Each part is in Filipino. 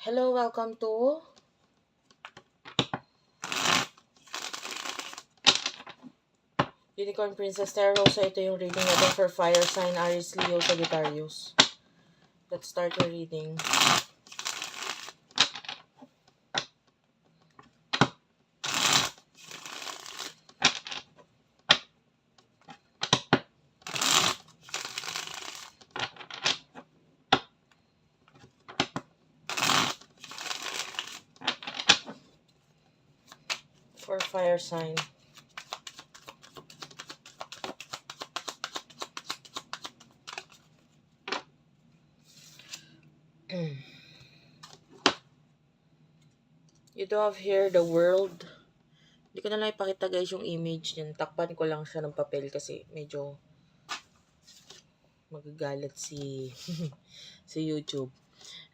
Hello, welcome to Unicorn Princess Tarot. So, ito yung reading natin for Fire Sign, Aries, Leo, Sagittarius. Let's start your reading. For Fire Sign. You do have here the world. Hindi ko na lang ipakita guys yung image niyan. Takpan ko lang siya ng papel kasi medyo magagalit si si YouTube.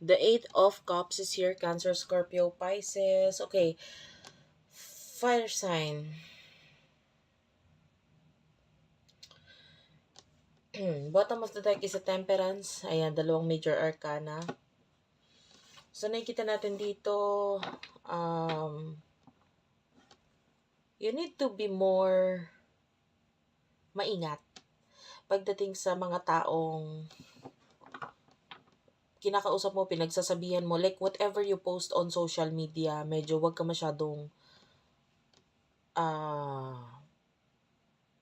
The Eight of Cups is here. Cancer, Scorpio, Pisces. Okay. Fire sign. Bottom of the deck is a Temperance. Ayan, dalawang major arcana. So, nakikita natin dito, you need to be more maingat pagdating sa mga taong kinakausap mo, pinagsasabihan mo, like whatever you post on social media, medyo wag ka masyadong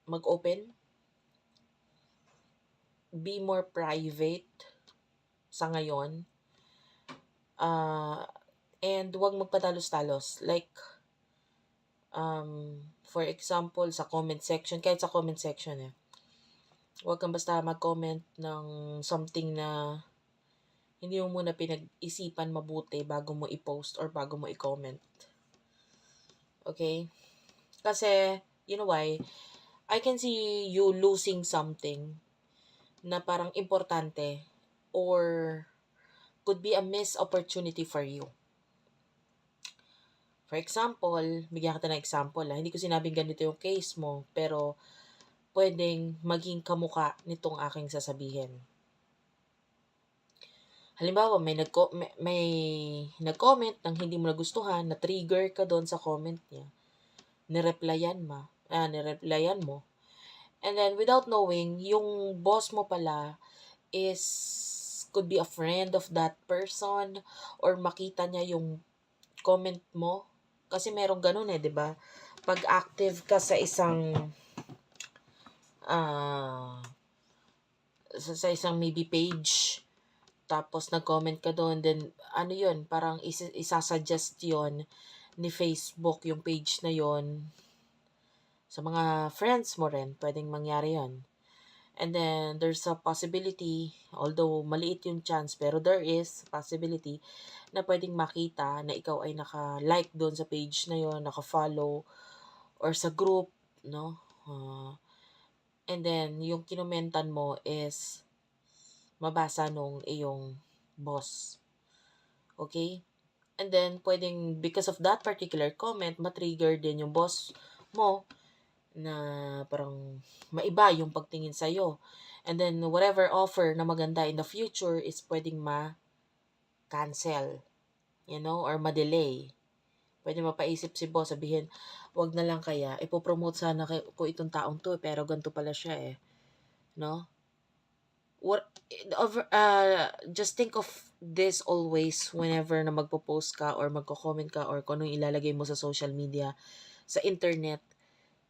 mag-open. Be more private sa ngayon. And wag magpatalos-talos. Like, for example, sa comment section, kahit sa comment section huwag kang basta mag-comment ng something na hindi mo muna pinag-isipan mabuti bago mo i-post or bago mo i-comment. Okay? Kasi, you know why? I can see you losing something na parang importante or could be a missed opportunity for you. For example, bigyan kita ng example. Hindi ko sinabing ganito yung case mo, pero pwedeng maging kamuka nitong aking sasabihin. Halimbawa, may nag-comment ng hindi mo nagustuhan, na-trigger ka doon sa comment niya. Nireplyan mo. And then, without knowing, yung boss mo pala could be a friend of that person or makita niya yung comment mo. Kasi merong ganun di ba? Pag active ka sa isang sa isang maybe page, tapos nag-comment ka doon, then ano yun, parang isasuggest yun ni Facebook yung page na yun sa mga friends mo rin, pwedeng mangyari yun. And then, there's a possibility, although maliit yung chance, pero there is a possibility na pwedeng makita na ikaw ay naka-like doon sa page na yon, naka-follow, or sa group, no? And then, yung kinomentan mo is mabasa nung iyong boss. Okay? And then, pwedeng because of that particular comment, matrigger din yung boss mo na parang maiba yung pagtingin sa'yo. And then, whatever offer na maganda in the future is pwedeng ma-cancel, or ma-delay. Pwede mapaisip si boss, sabihin, wag na lang kaya, ipopromote sana ko itong taong to, pero ganito pala siya no? Just think of this always whenever na magpo-post ka or magko-comment ka or kung anong ilalagay mo sa social media, sa internet.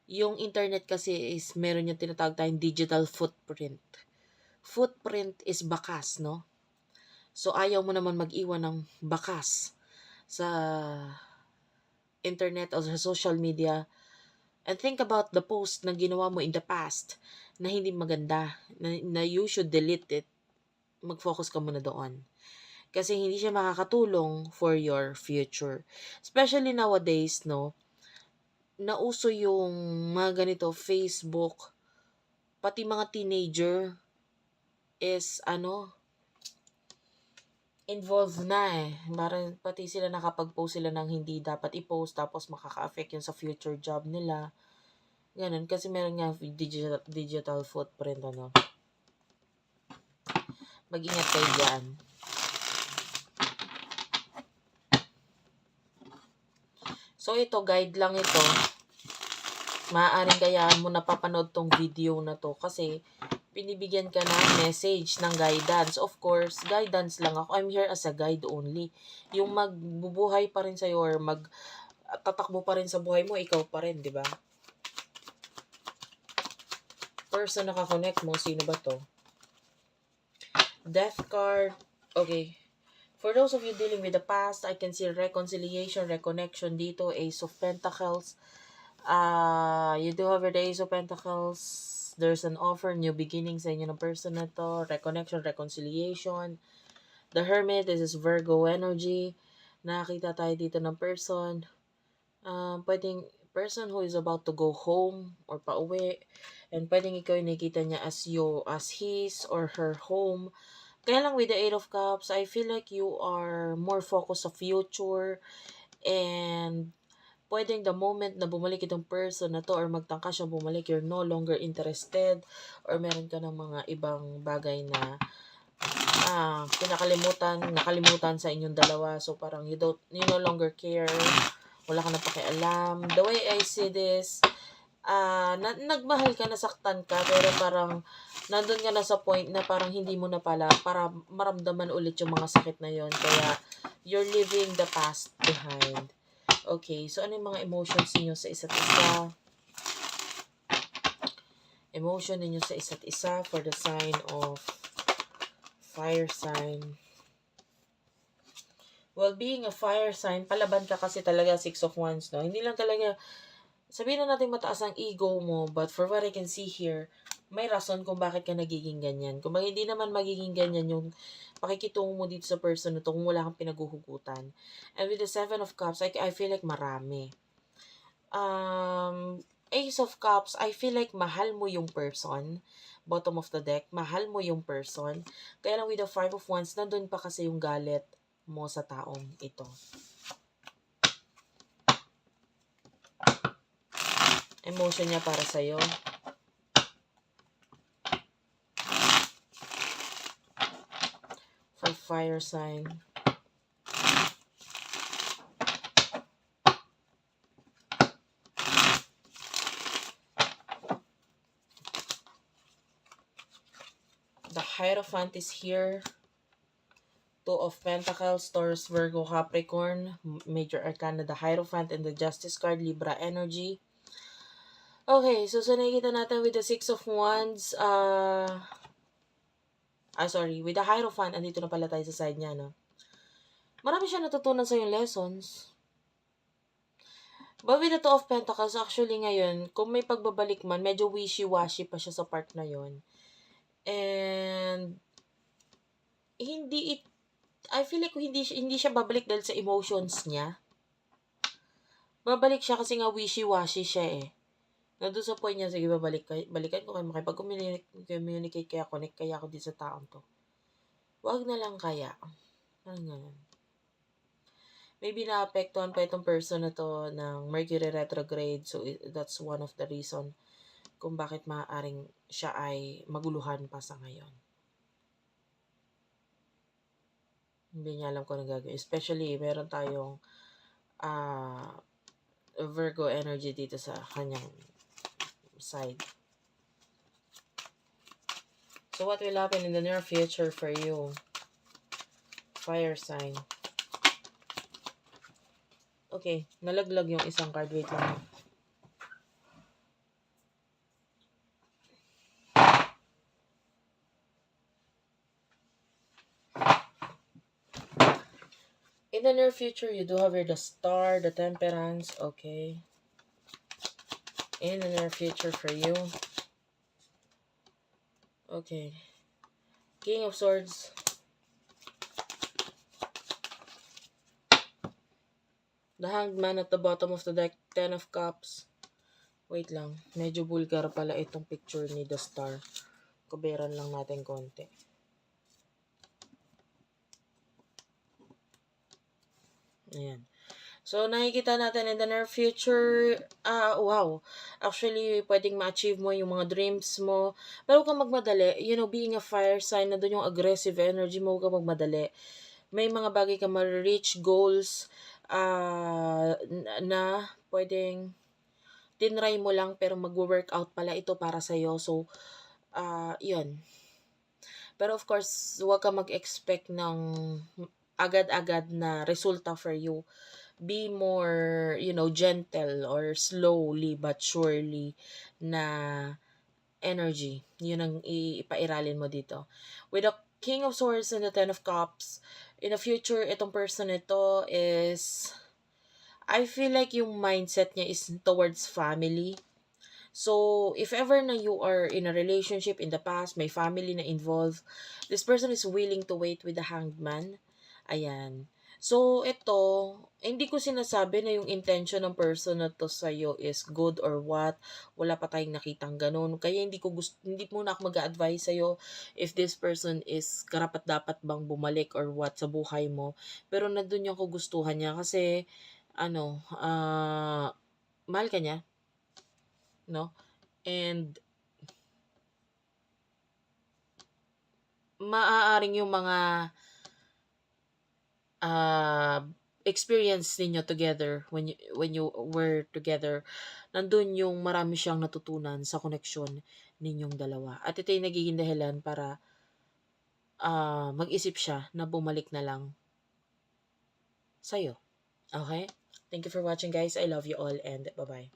Yung internet kasi is meron yung tinatawag tayong digital footprint. Footprint is bakas, no? So, ayaw mo naman mag-iwan ng bakas sa internet o sa social media. And think about the post na ginawa mo in the past na hindi maganda, na you should delete it. Mag-focus ka muna doon. Kasi hindi siya makakatulong for your future. Especially nowadays, no? Nauso yung mga ganito, Facebook, pati mga teenager is, involved na Parang pati sila nakapag-post sila ng hindi dapat i-post, tapos makaka-affect yun sa future job nila. Ganun, kasi meron nga digital footprint, Mag-ingat kayo dyan. So, ito, guide lang ito. Maaaring kayaan mo napapanood tong video na to kasi binibigyan ka ng message ng guidance. Of course, guidance lang ako. I'm here as a guide only. Yung magbubuhay pa rin sa'yo or tatakbo pa rin sa buhay mo, ikaw pa rin, di ba? Person nakakonect mo, sino ba to? Death card. Okay. For those of you dealing with the past, I can see reconciliation, reconnection dito. Ace of Pentacles. You do have the Ace of Pentacles. There's an offer, new beginning sa inyo ng person na to. Reconnection, reconciliation. The Hermit, this is Virgo energy. Nakakita tayo dito ng person. Pwedeng person who is about to go home or pauwi. And pwedeng ikaw yung nakikita niya as his or her home. Kaya lang with the Eight of Cups, I feel like you are more focused sa future. And pwedeng the moment na bumalik itong person na to or magtangka siya bumalik, you're no longer interested or meron ka ng mga ibang bagay na nakalimutan sa inyong dalawa. So parang you no longer care, wala ka na pakialam. The way I see this, nagmahal ka, nasaktan ka, pero parang nandun ka na sa point na parang hindi mo na pala para maramdaman ulit yung mga sakit na yon. Kaya you're leaving the past behind. Okay, so ano yung mga emotions niyo sa isa't isa? Emotion ninyo sa isa't isa for the sign of fire sign. Well, being a fire sign, palaban ka kasi talaga 6 of Wands, no? Hindi lang talaga, sabihin na natin mataas ang ego mo, but for what I can see here, may rason kung bakit ka nagiging ganyan. Kung hindi naman magiging ganyan yung pakikitungo mo dito sa person na to kung wala kang pinaguhugutan. And with the 7 of Cups, I feel like marami. Ace of Cups, I feel like mahal mo yung person. Bottom of the deck, mahal mo yung person. Kaya lang with the 5 of Wands, nandun pa kasi yung galit mo sa taong ito. Emotion niya para sa'yo. For fire sign. The Hierophant is here. 2 of Pentacles, Taurus, Virgo, Capricorn, Major Arcana, the Hierophant, and the Justice card, Libra energy. Okay, so nakikita natin with the 6 of Wands, with the Hierophant, andito na pala tayo sa side niya, no? Marami siya natutunan sa yung lessons. But with the 2 of Pentacles, actually ngayon, kung may pagbabalik man, medyo wishy-washy pa siya sa part na yon. And I feel like hindi siya babalik dahil sa emotions niya. Babalik siya kasi nga wishy-washy siya eh. Nandun sa point niya, sige balikan ko kayo, makipag-communicate kaya, connect kaya ako dito sa taong to. Wag na lang kaya. Parang ganun. Maybe naapektuhan pa itong person na to ng Mercury retrograde, so that's one of the reason kung bakit maaaring siya ay maguluhan pa sa ngayon. Hindi niya alam kung ano gagawin. Especially, meron tayong Virgo energy dito sa kanyang side. So, what will happen in the near future for you? Fire sign. Okay, nalaglag yung isang card. Wait lang. In the near future, you do have here the Star, the Temperance. Okay. In the near future for you. Okay. King of Swords. The Hanged Man at the bottom of the deck. 10 of Cups. Wait lang. Medyo vulgar pala itong picture ni the Star. Kuberan lang natin konti. Ayan. So, nakikita natin in the near future, wow, actually, pwedeng ma-achieve mo yung mga dreams mo. Pero huwag kang magmadali. You know, being a fire sign, nandun yung aggressive energy mo, huwag kang magmadali. May mga bagay ka ma-reach goals. na puwedeng tinry mo lang pero magwo-workout pala ito para sa'yo. So, 'yun. Pero of course, huwag kang mag-expect ng agad-agad na resulta for you. Be more, gentle or slowly but surely na energy. Yun ang ipairalin mo dito. With the King of Swords and the Ten of Cups, in the future, itong person nito is, I feel like yung mindset niya is towards family. So, if ever na you are in a relationship in the past, may family na involved, this person is willing to wait with the hanged man. Ayan. So, ito, hindi ko sinasabi na yung intention ng person na to sa'yo is good or what. Wala pa tayong nakitang ganun. Kaya hindi muna ako mag-a-advise sa'yo if this person is karapat-dapat bang bumalik or what sa buhay mo. Pero nandun yung kagustuhan niya kasi, mahal ka niya, no? And maaaring yung mga experience ninyo together when you were together, nandun yung marami siyang natutunan sa koneksyon ninyong dalawa. At ito yung nagiging dahilan para mag-isip siya na bumalik na lang sa'yo. Okay? Thank you for watching, guys. I love you all and bye-bye.